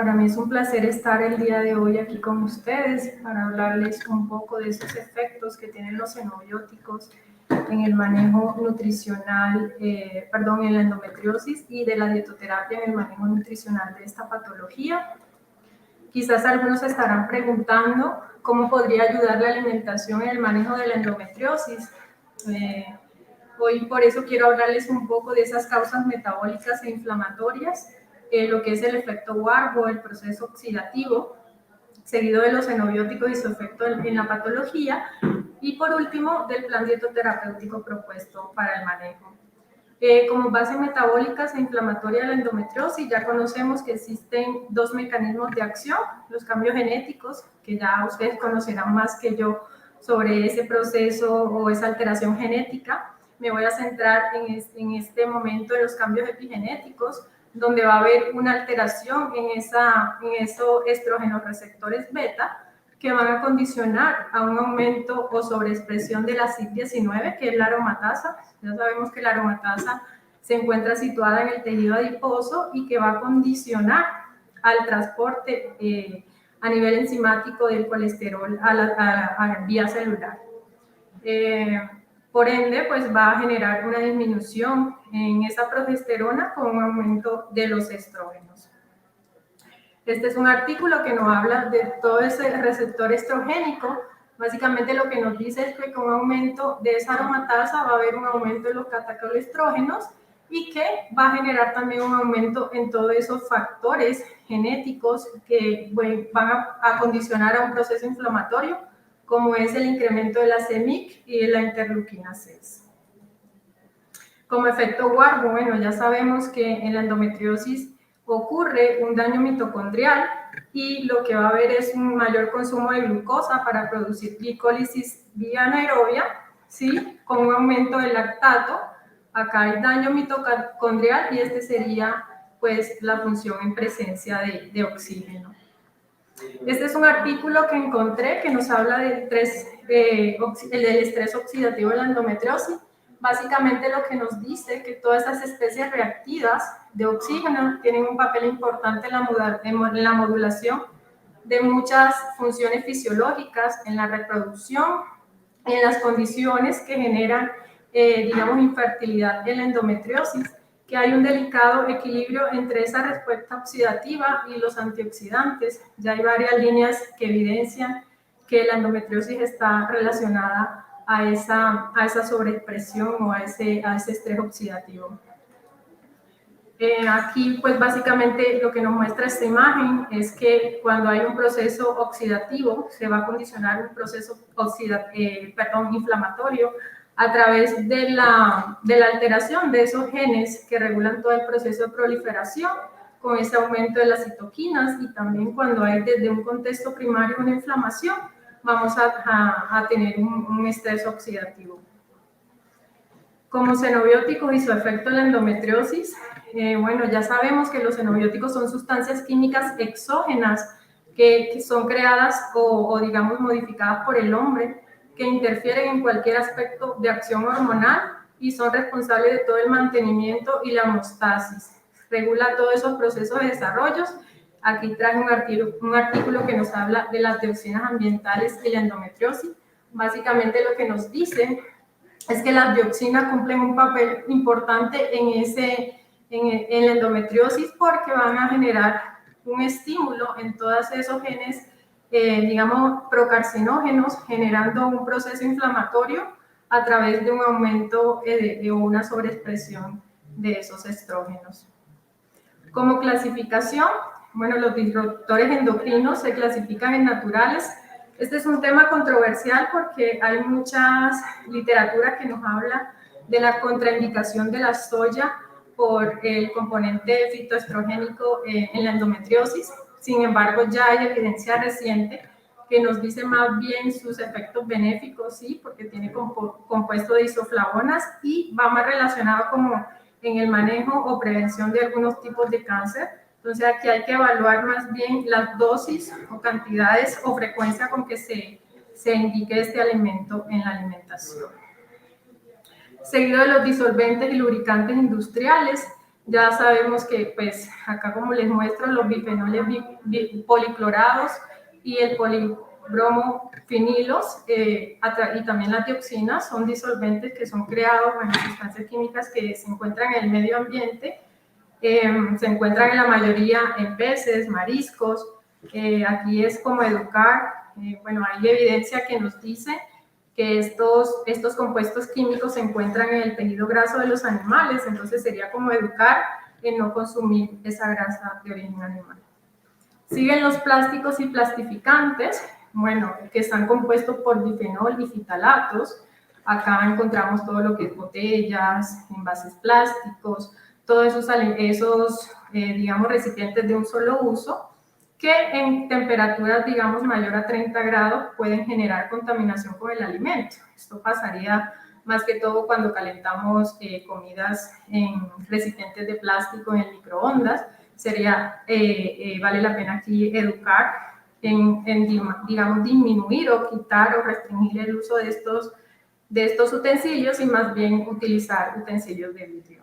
Para mí es un placer estar el día de hoy aquí con ustedes para hablarles un poco de esos efectos que tienen los xenobióticos en el manejo nutricional, en la endometriosis y de la dietoterapia en el manejo nutricional de esta patología. Quizás algunos se estarán preguntando cómo podría ayudar la alimentación en el manejo de la endometriosis. Hoy por eso quiero hablarles un poco de esas causas metabólicas e inflamatorias, lo que es el efecto Warburg, el proceso oxidativo, seguido de los xenobióticos y su efecto en la patología, y por último del plan dietoterapéutico propuesto para el manejo. Como base metabólicas e inflamatoria de la endometriosis, ya conocemos que existen dos mecanismos de acción, los cambios genéticos, que ya ustedes conocerán más que yo sobre ese proceso o esa alteración genética. Me voy a centrar en este momento en los cambios epigenéticos, donde va a haber una alteración en esos estrógenos receptores beta, que van a condicionar a un aumento o sobreexpresión de la CYP19, que es la aromatasa. Ya sabemos que la aromatasa se encuentra situada en el tejido adiposo y que va a condicionar al transporte a nivel enzimático del colesterol a vía celular. Por ende, pues va a generar una disminución en esa progesterona con un aumento de los estrógenos. Este es un artículo que nos habla de todo ese receptor estrogénico. Básicamente lo que nos dice es que con un aumento de esa aromatasa va a haber un aumento de los catacolestrógenos y que va a generar también un aumento en todos esos factores genéticos que van a condicionar a un proceso inflamatorio, como es el incremento de la CEMIC y de la interleuquina 6. Como efecto Warburg, bueno, ya sabemos que en la endometriosis ocurre un daño mitocondrial y lo que va a haber es un mayor consumo de glucosa para producir glicólisis vía anaerobia, ¿sí? Con un aumento del lactato. Acá hay daño mitocondrial y este sería pues la función en presencia de oxígeno. Este es un artículo que encontré que nos habla del estrés oxidativo de la endometriosis. Básicamente lo que nos dice que todas estas especies reactivas de oxígeno tienen un papel importante en la modulación de muchas funciones fisiológicas, en la reproducción, en las condiciones que generan, infertilidad en la endometriosis, que hay un delicado equilibrio entre esa respuesta oxidativa y los antioxidantes. Ya hay varias líneas que evidencian que la endometriosis está relacionada a esa sobreexpresión o a ese estrés oxidativo. Aquí, pues básicamente lo que nos muestra esta imagen es que cuando hay un proceso oxidativo, se va a condicionar un proceso inflamatorio a través de la alteración de esos genes que regulan todo el proceso de proliferación, con ese aumento de las citoquinas, y también cuando hay desde un contexto primario una inflamación, vamos a tener un estrés oxidativo. Como xenobióticos y su efecto en la endometriosis, bueno, ya sabemos que los xenobióticos son sustancias químicas exógenas que son creadas o digamos modificadas por el hombre, que interfieren en cualquier aspecto de acción hormonal y son responsables de todo el mantenimiento y la homeostasis. Regula todos esos procesos de desarrollo. Aquí traje un artículo que nos habla de las dioxinas ambientales y la endometriosis. Básicamente lo que nos dice es que las dioxinas cumplen un papel importante en la endometriosis porque van a generar un estímulo en todos esos genes, procarcinógenos, generando un proceso inflamatorio a través de un aumento o una sobreexpresión de esos estrógenos. Como clasificación, bueno, los disruptores endocrinos se clasifican en naturales. Este es un tema controversial porque hay muchas literatura que nos habla de la contraindicación de la soya por el componente fitoestrogénico en la endometriosis. Sin embargo, ya hay evidencia reciente que nos dice más bien sus efectos benéficos, sí, porque tiene compuesto de isoflavonas y va más relacionado como en el manejo o prevención de algunos tipos de cáncer. Entonces aquí hay que evaluar más bien las dosis o cantidades o frecuencia con que se indique este alimento en la alimentación. Seguido de los disolventes y lubricantes industriales, Ya sabemos que, pues, acá como les muestro, los bifenoles policlorados y el polibromofinilos y también las dioxinas son disolventes que son creados, bueno, sustancias químicas que se encuentran en el medio ambiente, se encuentran en la mayoría en peces, mariscos. Aquí es como educar, bueno, hay evidencia que nos dice que estos compuestos químicos se encuentran en el tejido graso de los animales, entonces sería como educar en no consumir esa grasa de origen animal. Siguen los plásticos y plastificantes, bueno, que están compuestos por bifenol y fitalatos. Acá encontramos todo lo que es botellas, envases plásticos, todos esos digamos, recipientes de un solo uso, que en temperaturas, digamos, mayor a 30 grados pueden generar contaminación con el alimento. Esto pasaría más que todo cuando calentamos comidas en recipientes de plástico en el microondas. Vale la pena aquí educar en digamos, disminuir o quitar o restringir el uso de estos utensilios y más bien utilizar utensilios de vidrio.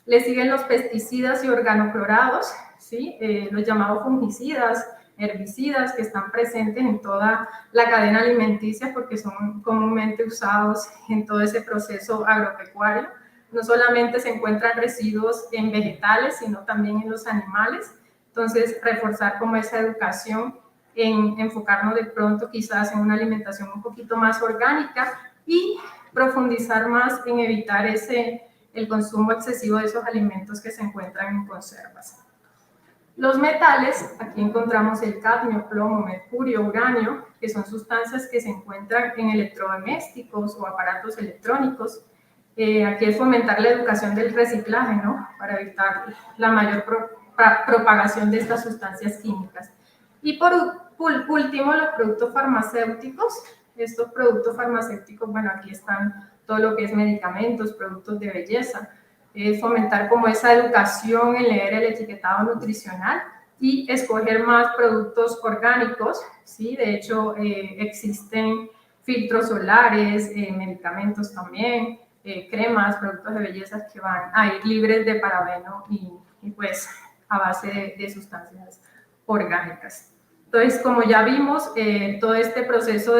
Le siguen los pesticidas y organoclorados, ¿sí? Los llamados fungicidas, herbicidas que están presentes en toda la cadena alimenticia porque son comúnmente usados en todo ese proceso agropecuario. No solamente se encuentran residuos en vegetales, sino también en los animales. Entonces, reforzar como esa educación en enfocarnos de pronto quizás en una alimentación un poquito más orgánica y profundizar más en evitar el consumo excesivo de esos alimentos que se encuentran en conservas. Los metales, aquí encontramos el cadmio, plomo, mercurio, uranio, que son sustancias que se encuentran en electrodomésticos o aparatos electrónicos. Aquí es fomentar la educación del reciclaje, ¿no? Para evitar la mayor propagación de estas sustancias químicas. Y por último, los productos farmacéuticos. Estos productos farmacéuticos, bueno, aquí están todo lo que es medicamentos, productos de belleza. Fomentar como esa educación en leer el etiquetado nutricional y escoger más productos orgánicos, ¿sí? De hecho, existen filtros solares, medicamentos también, cremas, productos de belleza que van a ir libres de parabeno y pues a base de sustancias orgánicas. Entonces, como ya vimos, todo este proceso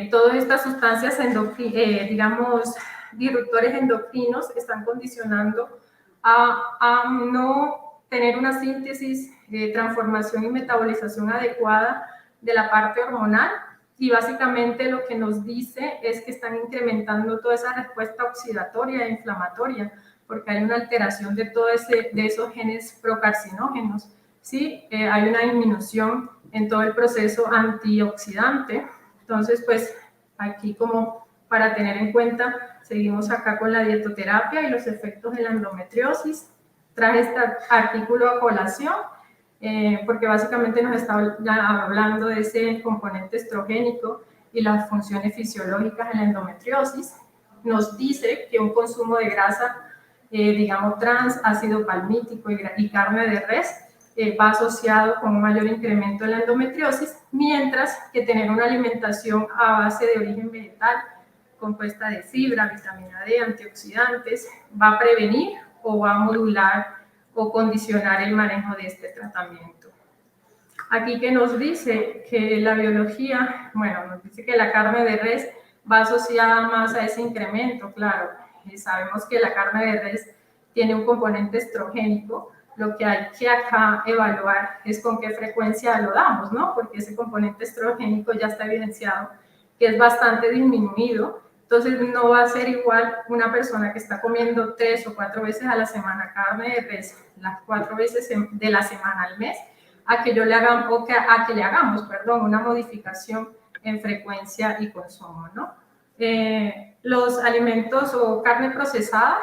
todas estas sustancias digamos, disruptores endocrinos están condicionando a no tener una síntesis, transformación y metabolización adecuada de la parte hormonal, y básicamente lo que nos dice es que están incrementando toda esa respuesta oxidatoria e inflamatoria, porque hay una alteración de esos genes procarcinógenos, ¿sí? Hay una disminución en todo el proceso antioxidante. Entonces, pues aquí como para tener en cuenta, seguimos acá con la dietoterapia y los efectos de la endometriosis. Traje este artículo a colación porque básicamente nos está hablando de ese componente estrogénico y las funciones fisiológicas en la endometriosis. Nos dice que un consumo de grasa, digamos trans, ácido palmítico y carne de res va asociado con un mayor incremento en la endometriosis, mientras que tener una alimentación a base de origen vegetal, compuesta de fibra, vitamina D, antioxidantes, va a prevenir o va a modular o condicionar el manejo de este tratamiento. Aquí que nos dice que la biología, bueno, nos dice que la carne de res va asociada más a ese incremento, claro. Sabemos que la carne de res tiene un componente estrogénico. Lo que hay que acá evaluar es con qué frecuencia lo damos, ¿no? Porque ese componente estrogénico ya está evidenciado que es bastante disminuido. Entonces no va a ser igual una persona que está comiendo 3 o 4 veces a la semana carne de res, las 4 veces de la semana al mes, a que le hagamos una modificación en frecuencia y consumo, ¿no? Los alimentos o carne procesada,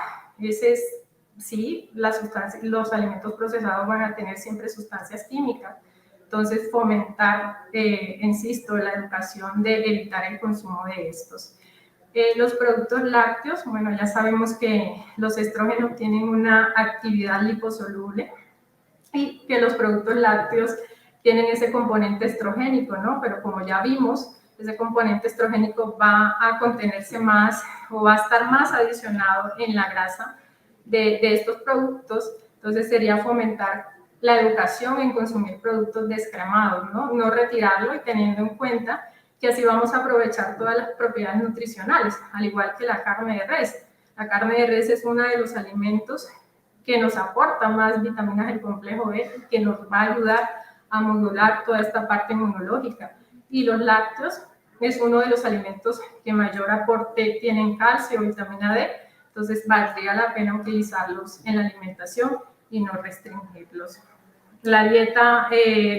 sí, los alimentos procesados van a tener siempre sustancias químicas. Entonces, fomentar, insisto, la educación de evitar el consumo de estos. Los productos lácteos, bueno, ya sabemos que los estrógenos tienen una actividad liposoluble y que los productos lácteos tienen ese componente estrogénico, ¿no? Pero como ya vimos, ese componente estrogénico va a contenerse más o va a estar más adicionado en la grasa de estos productos. Entonces sería fomentar la educación en consumir productos descremados, ¿no? No retirarlo y teniendo en cuenta que así vamos a aprovechar todas las propiedades nutricionales, al igual que la carne de res. La carne de res es uno de los alimentos que nos aporta más vitaminas del complejo B, que nos va a ayudar a modular toda esta parte inmunológica. Y los lácteos es uno de los alimentos que mayor aporte tienen calcio, vitamina D, entonces valdría la pena utilizarlos en la alimentación y no restringirlos. La dieta,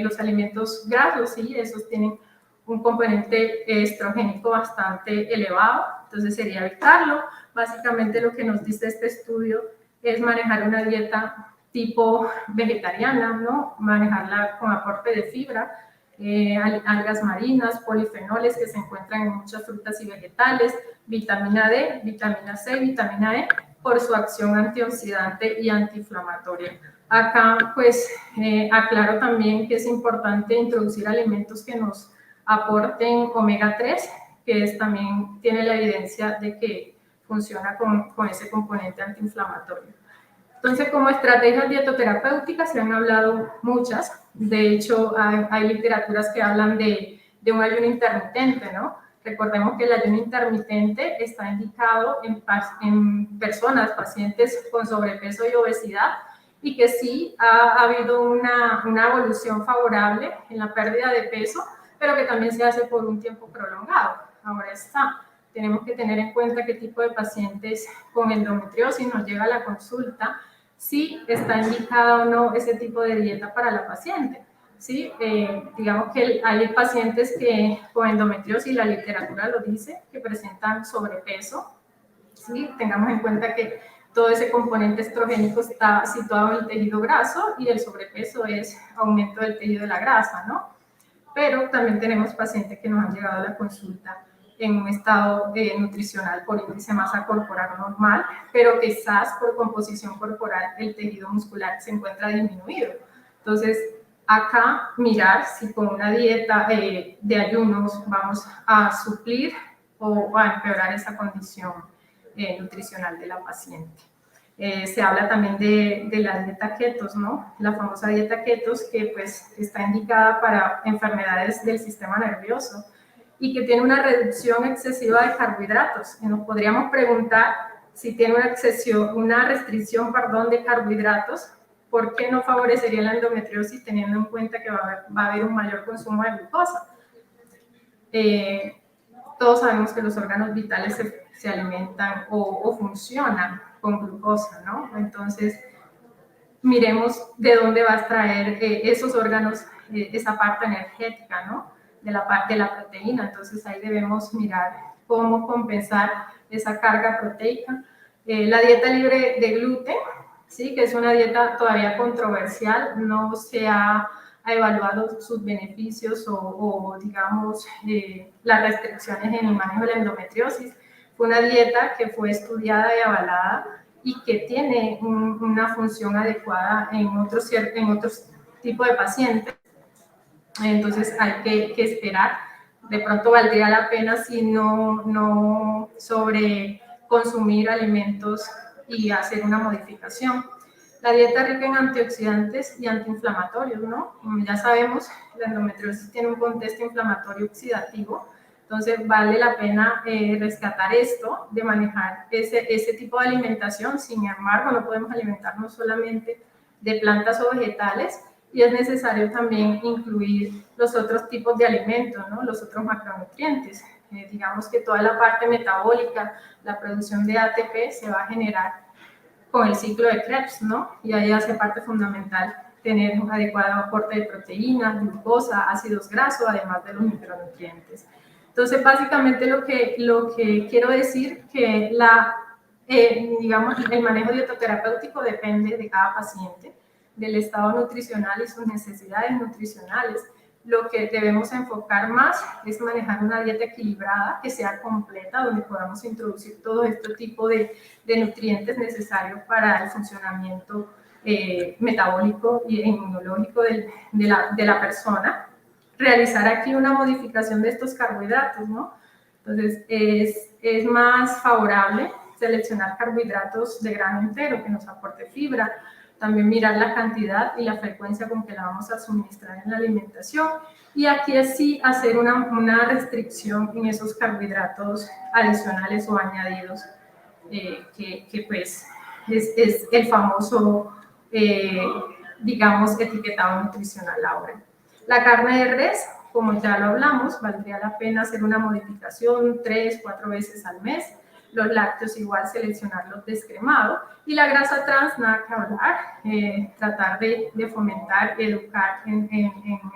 los alimentos grasos, sí, esos tienen un componente estrogénico bastante elevado, entonces sería evitarlo. Básicamente lo que nos dice este estudio es manejar una dieta tipo vegetariana, ¿no? Manejarla con aporte de fibra, algas marinas, polifenoles que se encuentran en muchas frutas y vegetales, vitamina D, vitamina C, vitamina E, por su acción antioxidante y antiinflamatoria. Acá, pues, aclaro también que es importante introducir alimentos que nos aporten omega 3, que también tiene la evidencia de que funciona con ese componente antiinflamatorio. Entonces, como estrategias dietoterapéuticas se han hablado muchas. De hecho, hay literaturas que hablan de un ayuno intermitente, ¿no? Recordemos que el ayuno intermitente está indicado en personas, pacientes con sobrepeso y obesidad, y que sí ha habido una evolución favorable en la pérdida de peso, pero que también se hace por un tiempo prolongado. Ahora está. Tenemos que tener en cuenta qué tipo de pacientes con endometriosis nos llega a la consulta, si está indicada o no ese tipo de dieta para la paciente. ¿Sí? Digamos que hay pacientes que con endometriosis, la literatura lo dice, que presentan sobrepeso. ¿Sí? Tengamos en cuenta que todo ese componente estrogénico está situado en el tejido graso y el sobrepeso es aumento del tejido de la grasa, ¿no? Pero también tenemos pacientes que nos han llegado a la consulta en un estado nutricional por índice masa corporal normal, pero quizás por composición corporal el tejido muscular se encuentra disminuido. Entonces, acá mirar si con una dieta de ayunos vamos a suplir o a empeorar esa condición nutricional de la paciente. Se habla también de la dieta ketos, ¿no? La famosa dieta ketos que pues está indicada para enfermedades del sistema nervioso y que tiene una reducción excesiva de carbohidratos. Y nos podríamos preguntar si tiene una restricción de carbohidratos, ¿por qué no favorecería la endometriosis teniendo en cuenta que va a haber un mayor consumo de glucosa? Todos sabemos que los órganos vitales se alimentan o funcionan con glucosa, ¿no? Entonces, miremos de dónde va a extraer esos órganos, esa parte energética, ¿no? De la proteína. Entonces, ahí debemos mirar cómo compensar esa carga proteica. La dieta libre de gluten, ¿sí? Que es una dieta todavía controversial, no se ha evaluado sus beneficios o digamos, las restricciones en el manejo de la endometriosis. Fue una dieta que fue estudiada y avalada y que tiene una función adecuada en otros tipos de pacientes. Entonces hay que esperar. De pronto valdría la pena si no sobre consumir alimentos y hacer una modificación. La dieta rica en antioxidantes y antiinflamatorios, ¿no? Ya sabemos, la endometriosis tiene un contexto inflamatorio oxidativo, entonces vale la pena rescatar esto, de manejar ese tipo de alimentación. Sin embargo, no podemos alimentarnos solamente de plantas o vegetales y es necesario también incluir los otros tipos de alimentos, ¿no? Los otros macronutrientes. Digamos que toda la parte metabólica, la producción de ATP se va a generar con el ciclo de Krebs, ¿no? Y ahí hace parte fundamental tener un adecuado aporte de proteínas, glucosa, ácidos grasos, además de los micronutrientes. Entonces, básicamente lo que quiero decir que digamos, el manejo dietoterapéutico depende de cada paciente, del estado nutricional y sus necesidades nutricionales. Lo que debemos enfocar más es manejar una dieta equilibrada, que sea completa, donde podamos introducir todo este tipo de nutrientes necesarios para el funcionamiento metabólico e inmunológico de la persona. Realizar aquí una modificación de estos carbohidratos, ¿no? Entonces, es más favorable seleccionar carbohidratos de grano entero que nos aporte fibra, también mirar la cantidad y la frecuencia con que la vamos a suministrar en la alimentación, y aquí es sí hacer una restricción en esos carbohidratos adicionales o añadidos, que pues es el famoso, digamos, etiquetado nutricional ahora. La carne de res, como ya lo hablamos, valdría la pena hacer una modificación 3-4 veces al mes. Los lácteos igual seleccionarlos descremados, y la grasa trans nada que hablar, tratar de fomentar, educar en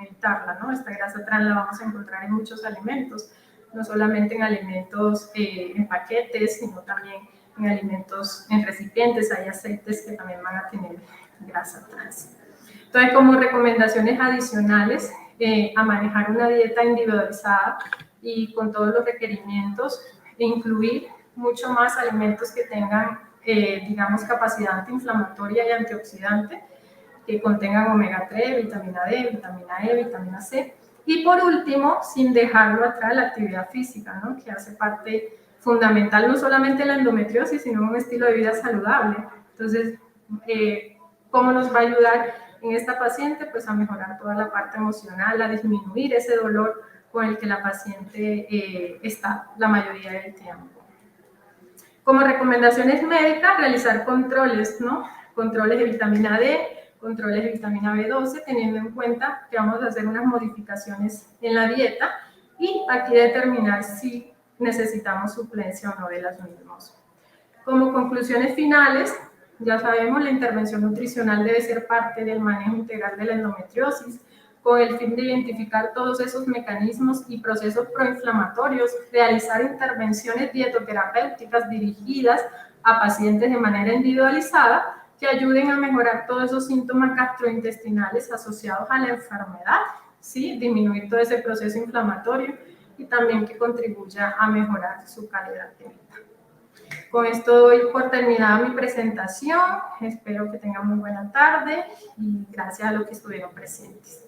evitarla, ¿no? Esta grasa trans la vamos a encontrar en muchos alimentos, no solamente en alimentos en paquetes, sino también en alimentos en recipientes. Hay aceites que también van a tener grasa trans. Entonces, como recomendaciones adicionales, a manejar una dieta individualizada y con todos los requerimientos, e incluir mucho más alimentos que tengan, digamos, capacidad antiinflamatoria y antioxidante, que contengan omega 3, vitamina D, vitamina E, vitamina C. Y por último, sin dejarlo atrás, la actividad física, ¿no? Que hace parte fundamental no solamente de la endometriosis, sino un estilo de vida saludable. Entonces, ¿cómo nos va a ayudar en esta paciente? Pues a mejorar toda la parte emocional, a disminuir ese dolor con el que la paciente está la mayoría del tiempo. Como recomendaciones médicas, realizar controles, ¿no? Controles de vitamina D, controles de vitamina B12, teniendo en cuenta que vamos a hacer unas modificaciones en la dieta, y aquí determinar si necesitamos suplencia o no de las mismas. Como conclusiones finales, ya sabemos, la intervención nutricional debe ser parte del manejo integral de la endometriosis, con el fin de identificar todos esos mecanismos y procesos proinflamatorios, realizar intervenciones dietoterapéuticas dirigidas a pacientes de manera individualizada, que ayuden a mejorar todos esos síntomas gastrointestinales asociados a la enfermedad, ¿sí? Disminuir todo ese proceso inflamatorio, y también que contribuya a mejorar su calidad de vida. Con esto doy por terminada mi presentación. Espero que tengan muy buena tarde y gracias a los que estuvieron presentes.